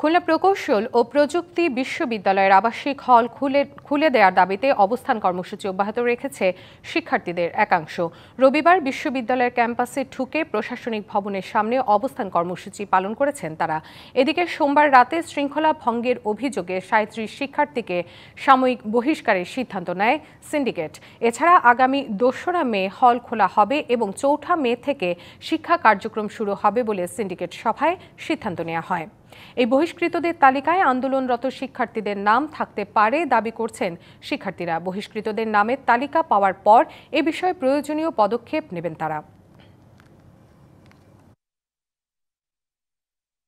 খুলনা প্রকৌশল ও প্রযুক্তি বিশ্ববিদ্যালয়ের আবাসিক হল খুলে দেওয়ার দাবিতে অবস্থান কর্মসূচি অব্যাহত রেখেছে শিক্ষার্থীদের একাংশ। রবিবার বিশ্ববিদ্যালয়ের ক্যাম্পাসে ঢুকে প্রশাসনিক ভবনের সামনে অবস্থান কর্মসূচি পালন করেছেন তারা। এদিকে সোমবার রাতে শৃঙ্খলা ভঙ্গের অভিযোগে ৩৭ শিক্ষার্থীকে সাময়িক বহিষ্কারের সিদ্ধান্ত নেয় সিন্ডিকেট। এছাড়া আগামী ২রা মে হল খোলা হবে এবং ৪ঠা মে থেকে শিক্ষা কার্যক্রম শুরু হবে বলে সিন্ডিকেট সভায় সিদ্ধান্ত নেওয়া হয়। এই বহিষ্কৃতদের তালিকায় আন্দোলনরত শিক্ষার্থীদের নাম থাকতে পারে দাবি করছেন শিক্ষার্থীরা। বহিষ্কৃতদের নামের তালিকা পাওয়ার পর এ বিষয়ে প্রয়োজনীয় পদক্ষেপ নেবেন তারা।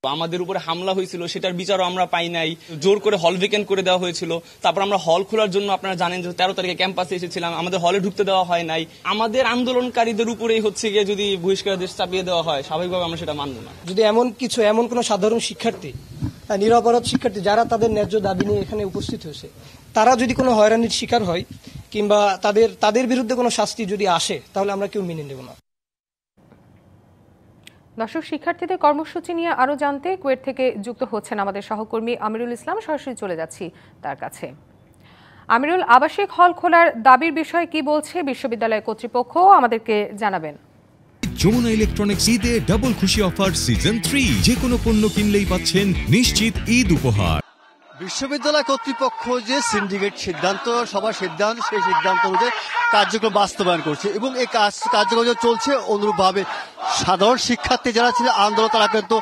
আমাদের উপরে হামলা হয়েছিল, সেটার বিচারও আমরা পাই নাই। জোর করে হল ভেকেন্ট করে দেওয়া হয়েছিল। তারপর আমরা হল খোলার জন্য, আপনারা জানেন যে 13 তারিখে ক্যাম্পাসে এসেছিলাম, আমাদের হলে ঢুকতে দেওয়া হয় নাই। আমাদের আন্দোলনকারীদের উপরেই হচ্ছে গিয়ে যদি বহিষ্কারাদেশ চাপিয়ে দেওয়া হয়, স্বাভাবিকভাবে আমরা সেটা মানব না। যদি এমন কোন সাধারণ শিক্ষার্থী, নিরপরাধ শিক্ষার্থী যারা তাদের ন্যায্য দাবি নিয়ে এখানে উপস্থিত হয়েছে, তারা যদি কোনো হয়রানির শিকার হয় কিংবা তাদের বিরুদ্ধে কোনো শাস্তি যদি আসে, তাহলে আমরা কেউ মেনে নেব না। দর্শক, শিক্ষার্থীদের কর্মসূচি নিয়ে আরো জানতে কুয়েট থেকে যুক্ত হচ্ছেন আমাদের সহকর্মী আমিরুল ইসলাম। সরাসরি চলে যাচ্ছি তার কাছে। আমিরুল, আবাসিক হল খোলার দাবির বিষয়ে কি বলছে বিশ্ববিদ্যালয় কর্তৃপক্ষ, আমাদেরকে জানাবেন। যমুনা ইলেকট্রনিক্স ঈদে ডাবল খুশি অফার সিজন 3, যে কোনো পণ্য কিনলেই পাচ্ছেন নিশ্চিত ঈদ উপহার। বিশ্ববিদ্যালয় কর্তৃপক্ষ যে সিন্ডিকেট সিদ্ধান্ত, সবার সিদ্ধান্ত, সেই সিদ্ধান্ত অনুযায়ী কার্যক্রম বাস্তবায়ন করছে এবং এই কার্যক্রম চলছে অনুরূপভাবে। সাধারণ শিক্ষার্থী যারা ছিল আন্দোলন, তারা কিন্তু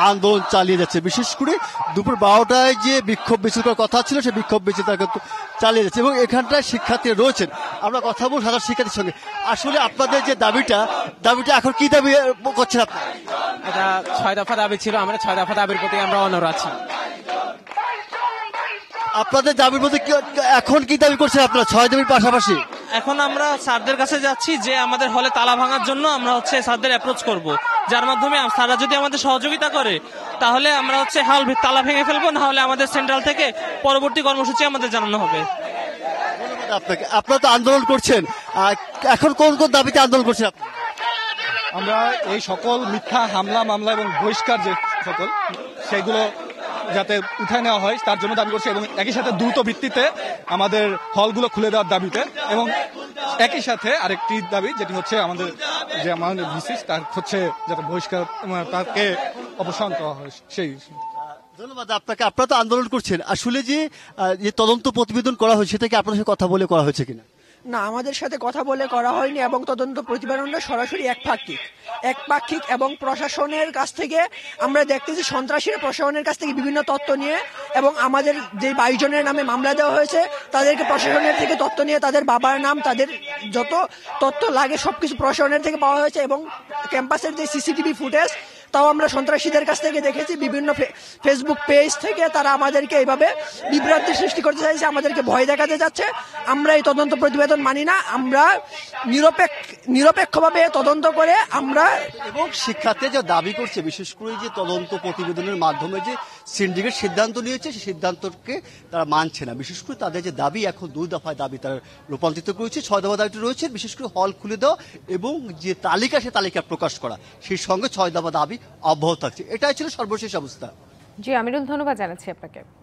আন্দোলন চালিয়ে যাচ্ছে। বিশেষ করে দুপুর 12টায় যে বিক্ষোভ মিছিল করার কথা ছিল, সেই বিক্ষোভ মিছিল তারা কিন্তু চালিয়ে যাচ্ছে এবং এখানটায় শিক্ষার্থী রয়েছেন। আমরা কথা বলব সাধারণ শিক্ষার্থীর সঙ্গে। আসলে আপনাদের যে দাবিটা এখন কি দাবি করছেন আপনারা? এটা 6 দফা দাবি ছিল, আমরা 6 দফা দাবির প্রতি আমরা অনড় আছি। আপনাদের দাবির মধ্যে এখন কি দাবি করছেন আপনারা 6 দাবির পাশাপাশি? এখন আমরা স্যারদের কাছে যাচ্ছি যে আমাদের হলে তালা ভাঙার জন্য আমরা স্যারদের অ্যাপ্রোচ করব, যার মাধ্যমে স্যাররা যদি আমাদের সহযোগিতা করে তাহলে আমরা হল তালা ভেঙে ফেলবো, না হলে আমাদের সেন্ট্রাল থেকে পরবর্তী কর্মসূচি আমাদের জানানো হবে। আপনাকে, আপনারা তো আন্দোলন করছেন, এখন কোন কোন দাবিতে আন্দোলন করছেন আপনারা? আমরা এই সকল মিথ্যা হামলা মামলা এবং বহিষ্কার যে সকল, সেগুলো যাতে উঠায় নেওয়া হয় তার জন্য দাবি করছে এবং একই সাথে দ্রুত ভিত্তিতে আমাদের হলগুলো খুলে দেওয়ার দাবিতে, এবং একই সাথে আরেকটি দাবি যেটি হচ্ছে আমাদের ভিসিস তার হচ্ছে যাতে বহিষ্কার তাকে অপসারণ করা হয় সেই। ধন্যবাদ আপনাকে। আপনারা তো আন্দোলন করছেন, আসলে যে তদন্ত প্রতিবেদন করা হয়েছে সেটা কি আপনাদের সাথে কথা বলে করা হয়েছে কিনা? না, আমাদের সাথে কথা বলে করা হয়নি এবং তদন্ত প্রতিবেদনটা সরাসরি একপাক্ষিক এবং প্রশাসনের কাছ থেকে আমরা দেখতেছি সন্ত্রাসীরা প্রশাসনের কাছ থেকে বিভিন্ন তথ্য নিয়ে, এবং আমাদের যে 22 জনের নামে মামলা দেওয়া হয়েছে তাদেরকে প্রশাসনের থেকে তথ্য নিয়ে তাদের বাবার নাম, তাদের যত তথ্য লাগে সবকিছু প্রশাসনের থেকে পাওয়া হয়েছে। এবং ক্যাম্পাসের যে সিসিটিভি ফুটেজ, তাও আমরা সন্ত্রাসীদের কাছ থেকে দেখেছি। বিভিন্ন ফেসবুক পেজ থেকে তারা আমাদেরকে এইভাবে বিভ্রান্তি সৃষ্টি করতে চাইছে, আমাদেরকে ভয় দেখাতে যাচ্ছে। আমরা এই তদন্ত প্রতিবেদন মানি না, আমরা নিরপেক্ষভাবে তদন্ত করে আমরা। এবং শিক্ষার্থীরা যে দাবি করছে, বিশেষ করে যে তদন্ত প্রতিবেদনের মাধ্যমে যে সিন্ডিকেট সিদ্ধান্ত নিয়েছে, সেই সিদ্ধান্তকে তারা মানছে না। বিশেষ করে তাদের যে দাবি এখন 2 দফায় দাবি তারা রূপান্তরিত করেছে। 6 দফা দাবিটি রয়েছে, বিশেষ করে হল খুলে দেওয়া এবং যে তালিকা, সে তালিকা প্রকাশ করা, সেই সঙ্গে 6 দফা দাবি অব্যাহত থাকছে। এটাই ছিল সর্বশেষ অবস্থা। জি আমিরুল, ধন্যবাদ জানাচ্ছি আপনাকে।